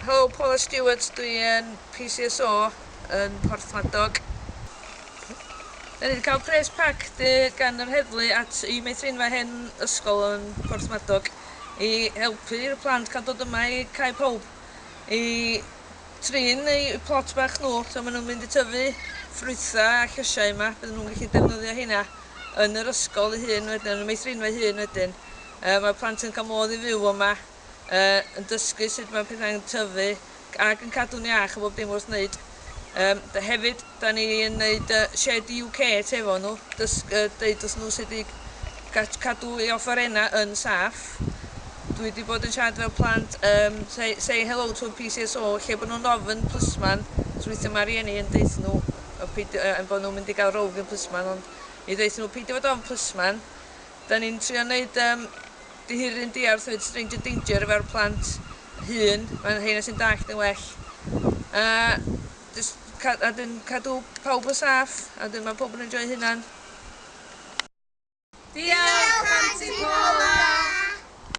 Helo, Paula Stewart, dwi yn PCSO yn Porthmadog. Da ni wedi cael pres pact gan yr heddlu at i meithrinfa hen ysgol yn Porthmadog i helpu'r plant cael dod yma i cael pawb i trin eu plot bach nhw, so maen nhw'n mynd i tyfu ffrwytha a llysiau yma, bydden nhw'n gallu defnyddio hynna yn yr ysgol ei hun wedyn, yn y meithrinfa ei hun wedyn. Mae'r plant yn cael modd i fyw yma, yn dysgu sut mae pethau'n tyfu ac yn cadw'n iach a bob dim wrth wneud. Hefyd, da ni yn gwneud Shared UK efo nhw, deud wrth nhw sut i cadw eu offerenna yn saff. Dwi wedi bod yn siarad fel plant, say hello to PCSO, lle bod nhw'n ofyn plisman, so weithio mae rieni yn deud nhw bod nhw'n mynd i gael rowg yn plisman, ond i ddeud nhw peidio fod ofyn plisman. Da ni'n trio wneud dihuru'n diarth fyd stranger danger efo'r plant hun, mae'n heina sy'n dallt yn well. A dyn cadw pawb yn saff, a dyn mae pawb yn enjoy hynna'n.